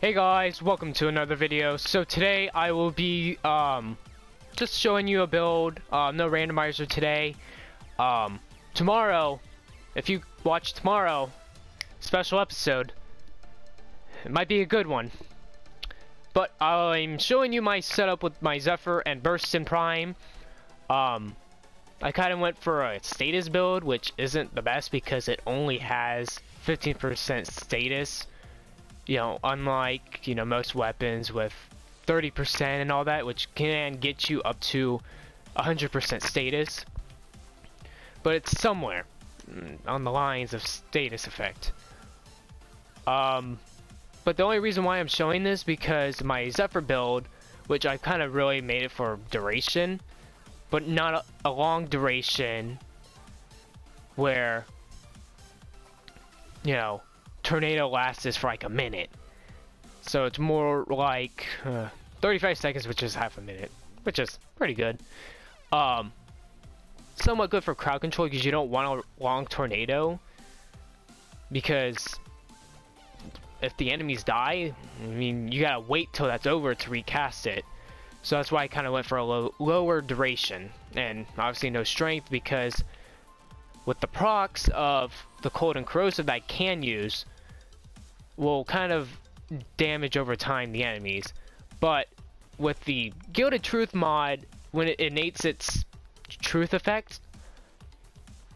Hey guys, welcome to another video. So today I will be just showing you a build. No randomizer today. Tomorrow, if you watch tomorrow, special episode, it might be a good one. But I'm showing you my setup with my Zephyr and Burston Prime. I kind of went for a status build, which isn't the best because it only has 15% status. You know, unlike, you know, most weapons with 30% and all that, which can get you up to 100% status. But it's somewhere on the lines of status effect. But the only reason why I'm showing this because my Zephyr build, which I kind of really made it for duration, but not a long duration where, you know, tornado lasts for like a minute. So it's more like 35 seconds, which is half a minute, which is pretty good. Somewhat good for crowd control because you don't want a long tornado, because if the enemies die, I mean, you gotta wait till that's over to recast it. So that's why I kind of went for a lower duration, and obviously no strength, because with the procs of the cold and corrosive that I can use will kind of damage over time the enemies. But with the Gilded Truth mod, when it innates its truth effect,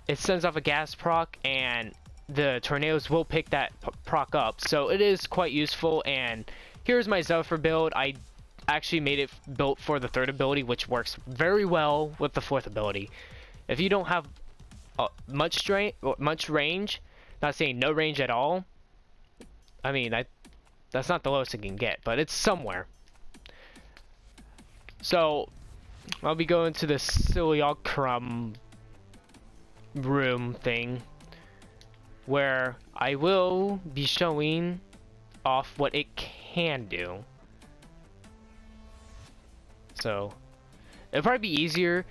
it sends off a gas proc and the tornadoes will pick that proc up, so it is quite useful. And here's my Zephyr build. I actually made it built for the third ability, which works very well with the fourth ability. If you don't have much strength or much range, not saying no range at all, I mean, that's not the lowest it can get, but it's somewhere. So I'll be going to the Simulacrum room thing, where I will be showing off what it can do. So it'll probably be easier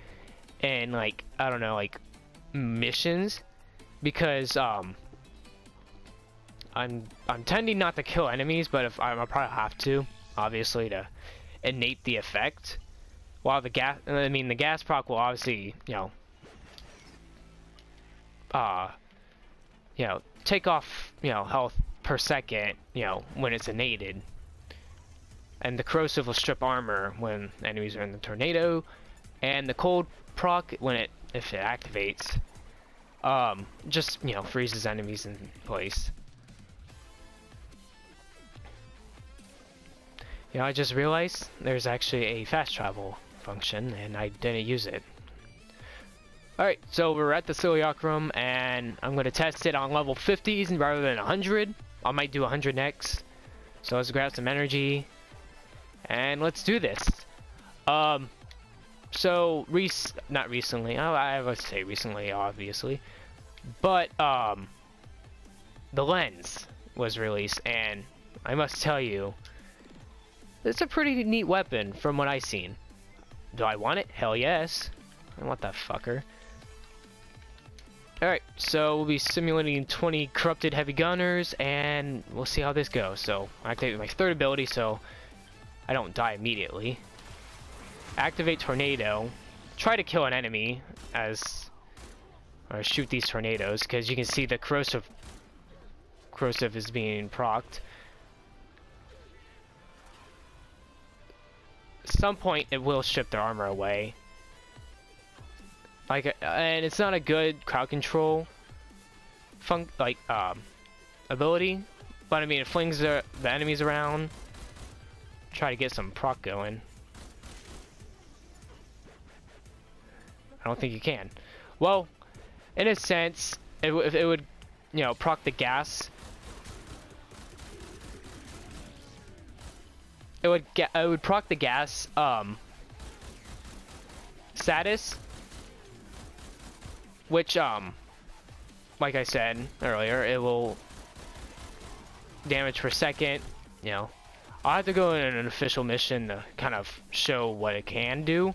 in, like, I don't know, like missions, because I'm tending not to kill enemies, but if I'll probably have to, obviously, to innate the effect. While the gas proc will obviously, you know, take off, you know, health per second, you know, when it's innated. And the corrosive will strip armor when enemies are in the tornado, and the cold proc, if it activates, just, you know, freezes enemies in place. You know, I just realized there's actually a fast travel function and I didn't use it. Alright, so we're at the Simulacrum and I'm going to test it on level 50s rather than 100. I might do 100 next. So let's grab some energy and let's do this. So not recently, I would say recently, obviously, but the lens was released, and I must tell you, it's a pretty neat weapon from what I've seen. Do I want it? Hell yes. I want that fucker. Alright, so we'll be simulating 20 corrupted heavy gunners, and we'll see how this goes. So I activate my third ability so I don't die immediately. Activate tornado. Try to kill an enemy or shoot these tornadoes, because you can see the corrosive is being procced. At some point it will strip their armor away. And it's not a good crowd control ability, but I mean, it flings the enemies around. Try to get some proc going. I don't think you can. Well, in a sense, if it would, you know, proc the gas, it would proc the gas status, which like I said earlier, it will damage per second. You know, I'll have to go in an official mission to kind of show what it can do,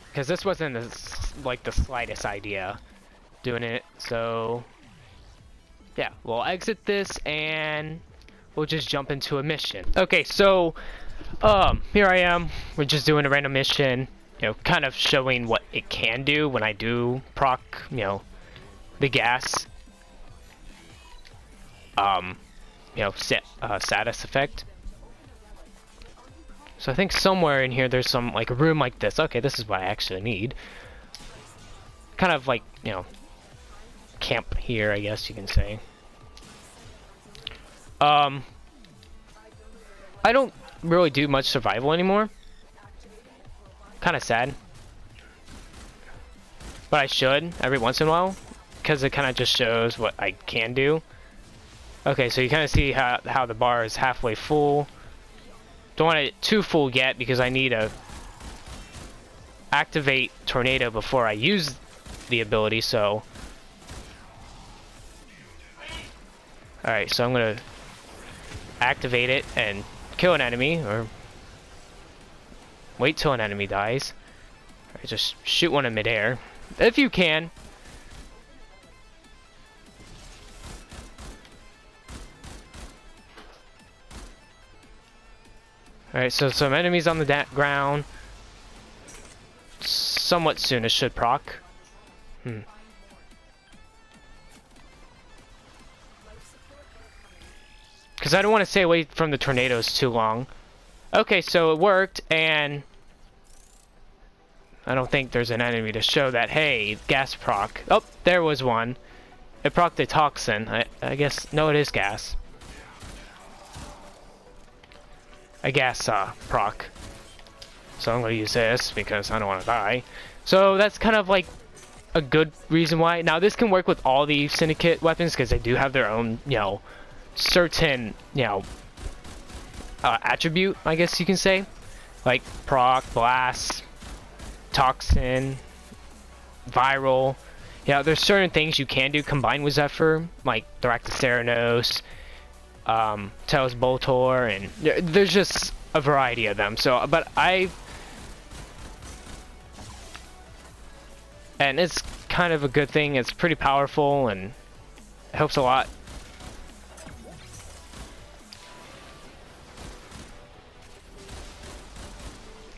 because this wasn't like the slightest idea doing it. So yeah, we'll exit this and we'll just jump into a mission. Okay, so here I am. We're just doing a random mission, you know, kind of showing what it can do when I do proc, you know, the gas, you know, status effect. So I think somewhere in here there's some like a room like this. Okay, this is what I actually need. Kind of like, you know, camp here, I guess you can say. I don't really do much survival anymore. Kind of sad. But I should every once in a while, because it kind of just shows what I can do. Okay, so you kind of see how the bar is halfway full. Don't want it too full yet because I need to activate Tornado before I use the ability, so. Alright, so I'm gonna activate it and kill an enemy, or wait till an enemy dies. Alright, just shoot one in midair, if you can. Alright, so some enemies on the ground. Somewhat soon it should proc. Because I don't want to stay away from the tornadoes too long. Okay, so it worked, and I don't think there's an enemy to show that, hey, gas proc. Oh, there was one. It procced the toxin. I guess, no, it is gas. A gas proc. So I'm going to use this because I don't want to die. So that's kind of like a good reason why. Now this can work with all the Syndicate weapons because they do have their own, you know, certain, you know, attribute, I guess you can say. Like proc, blast, toxin, viral. Yeah, there's certain things you can do combined with Zephyr, like Thraxceranos, Tails Boltor, and there's just a variety of them. So, but and it's kind of a good thing. It's pretty powerful and it helps a lot.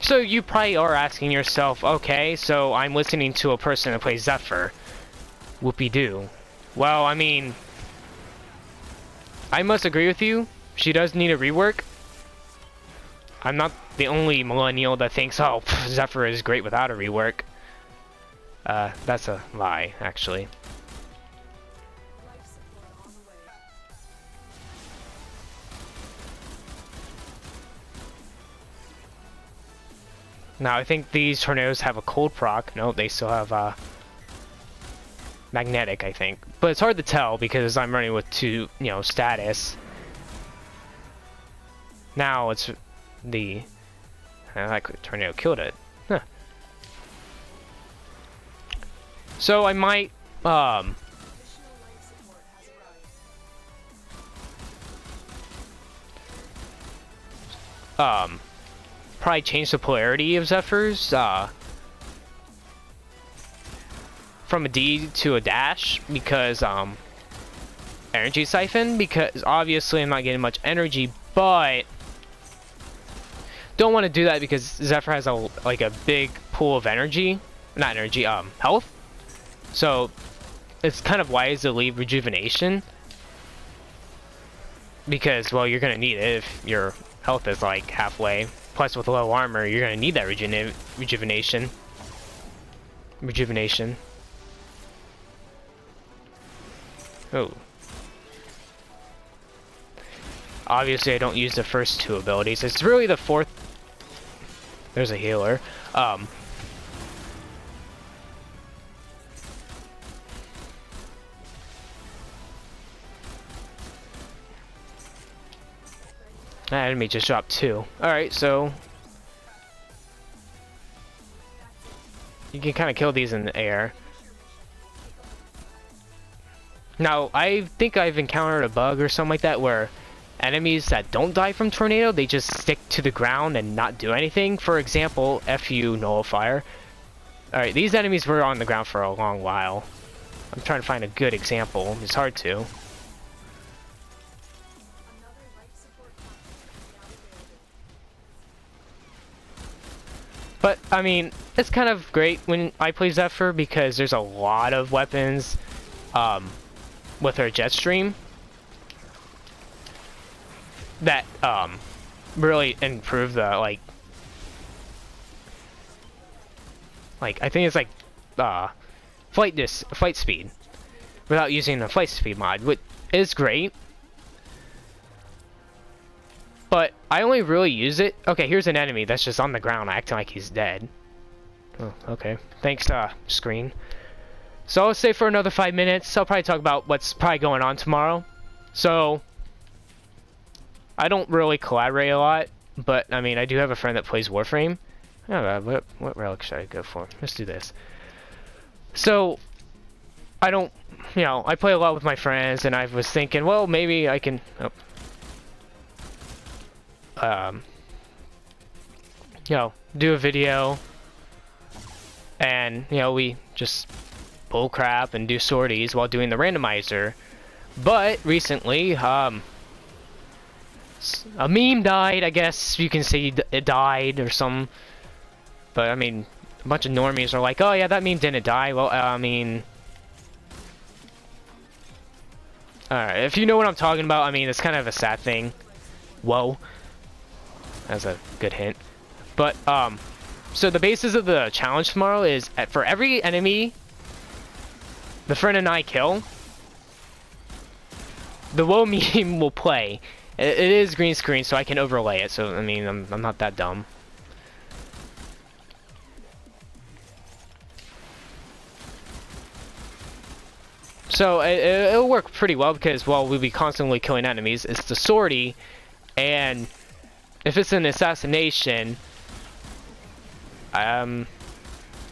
So you probably are asking yourself, okay, so I'm listening to a person that plays Zephyr. Whoopie-doo. Well, I mean, I must agree with you. She does need a rework. I'm not the only millennial that thinks, oh, Zephyr is great without a rework. That's a lie, actually. Now, I think these tornadoes have a cold proc. No, they still have magnetic, I think. But it's hard to tell because I'm running with two, you know, status. Now it's the... that tornado killed it. Huh. So I might, probably change the polarity of Zephyr's, from a D to a dash, because, energy siphon, because obviously I'm not getting much energy, but don't want to do that because Zephyr has like a big pool of energy, not energy, health. So it's kind of wise to leave rejuvenation because, well, you're gonna need it if your health is like halfway. Plus, with low armor, you're gonna need that rejuvenation. Oh. Obviously, I don't use the first two abilities. It's really the fourth. There's a healer. That enemy just dropped 2. Alright, so you can kind of kill these in the air. Now, I think I've encountered a bug or something like that where enemies that don't die from tornado, they just stick to the ground and not do anything. For example, FU Nullifier. Alright, these enemies were on the ground for a long while. I'm trying to find a good example. It's hard to. But, I mean, it's kind of great when I play Zephyr because there's a lot of weapons with her jet stream that really improve the, like I think it's like flight speed without using the flight speed mod, which is great. But I only really use it. Okay, here's an enemy that's just on the ground acting like he's dead. Oh, okay. Thanks, screen. So I'll stay for another 5 minutes. I'll probably talk about what's probably going on tomorrow. So I don't really collaborate a lot, but I mean I do have a friend that plays Warframe. Oh, what relic should I go for? Let's do this. So I don't, you know, I play a lot with my friends, and I was thinking, well, maybe I can. You know, do a video, and you know, we just bull crap and do sorties while doing the randomizer. But recently, a meme died. I guess you can say it died or some. But I mean, a bunch of normies are like, "Oh yeah, that meme didn't die." Well, I mean, alright, if you know what I'm talking about, I mean, it's kind of a sad thing. Whoa. That's a good hint. But, so the basis of the challenge tomorrow is, for every enemy the friend and I kill, the woe meme will play. It is green screen, so I can overlay it, so, I mean, I'm not that dumb. So, it'll work pretty well, because, well, we'll be constantly killing enemies. It's the sortie, and if it's an assassination,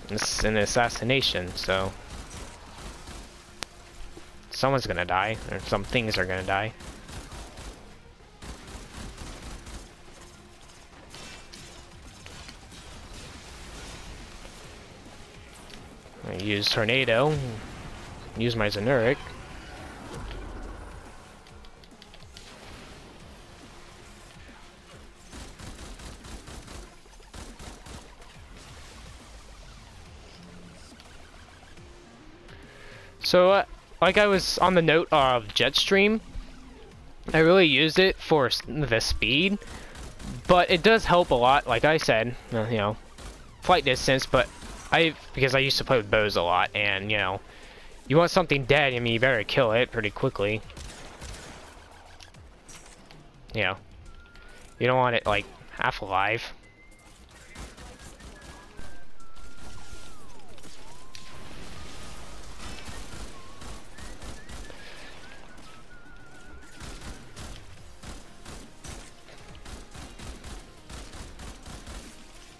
it's an assassination, so someone's gonna die, or some things are gonna die. I use tornado, use my generic. So, like I was on the note of Jetstream, I really used it for the speed, but it does help a lot, like I said, you know, flight distance, but because I used to play with bows a lot, and, you know, you want something dead, I mean, you better kill it pretty quickly. You know, you don't want it, like, half alive.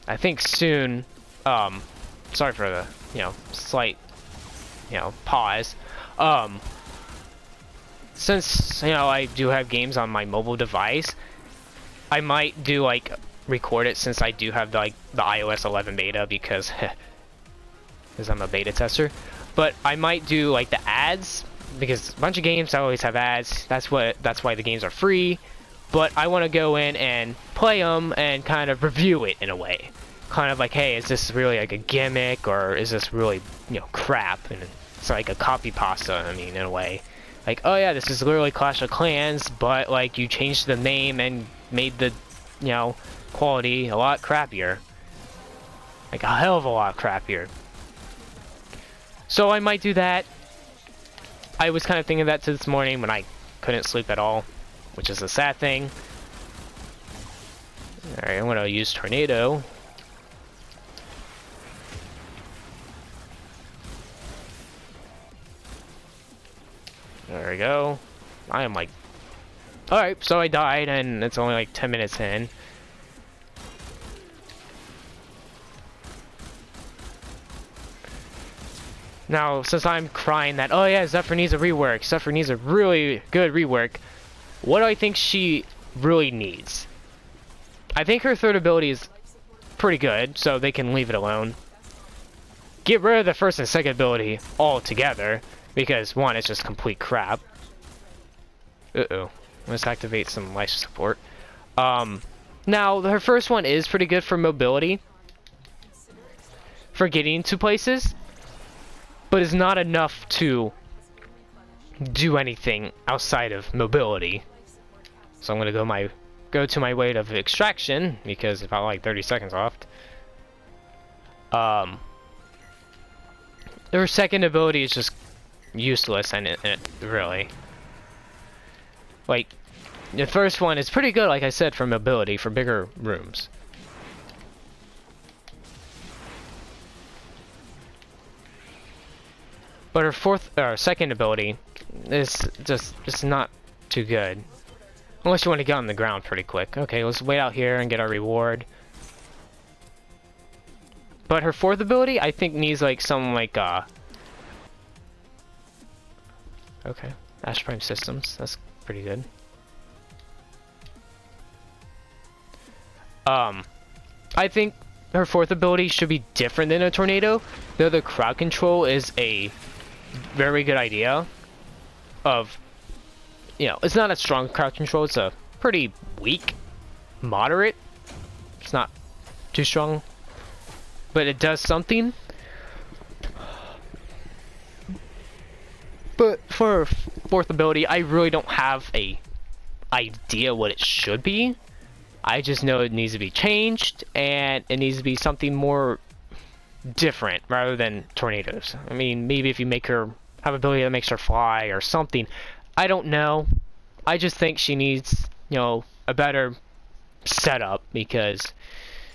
I think soon, sorry for the, you know, slight, you know, pause. Since, you know, I do have games on my mobile device, I might do, like, record it since I do have, like, the iOS 11 beta because I'm a beta tester. But I might do, like, the ads, because a bunch of games always have ads. That's why the games are free. But I want to go in and play them and kind of review it in a way. Kind of like, hey, is this really like a gimmick, or is this really, you know, crap? And it's like a copy pasta, I mean, in a way. Like, oh yeah, this is literally Clash of Clans, but like you changed the name and made the, you know, quality a lot crappier. Like a hell of a lot crappier. So I might do that. I was kind of thinking that this morning when I couldn't sleep at all, which is a sad thing. Alright, I'm gonna use Tornado. There we go. I am like... Alright, so I died and it's only like 10 minutes in. Now, since I'm crying that, oh yeah, Zephyr needs a rework, Zephyr needs a really good rework, what do I think she really needs? I think her third ability is pretty good, so they can leave it alone. Get rid of the first and second ability altogether, because one, it's just complete crap. Uh-oh. Let's activate some life support. Now, her first one is pretty good for mobility. for getting to places, but is not enough to do anything outside of mobility. So I'm gonna go to my weight of extraction because about like 30 seconds left. Her second ability is just useless in it really. Like, the first one is pretty good, like I said, for mobility, for bigger rooms. But her second ability is just not too good. Unless you want to get on the ground pretty quick. Okay, let's wait out here and get our reward. But her fourth ability, I think, needs like some like okay, Ash Prime Systems. That's pretty good. I think her fourth ability should be different than a tornado, though the crowd control is a very good idea. It's not a strong crowd control, it's a pretty weak, moderate. It's not too strong, but it does something. But for fourth ability, I really don't have a idea what it should be. I just know it needs to be changed, and it needs to be something more different rather than tornadoes. I mean, maybe if you make her have ability that makes her fly or something. I don't know. I just think she needs, a better setup, because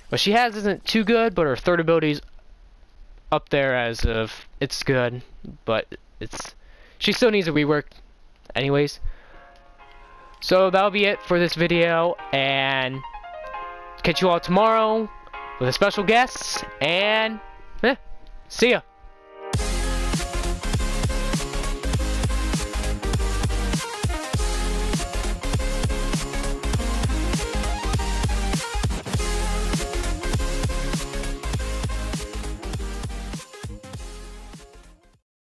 what she has isn't too good, but her third ability's up there as of it's good, but she still needs a rework anyways. So that'll be it for this video, and catch you all tomorrow with a special guest, and see ya.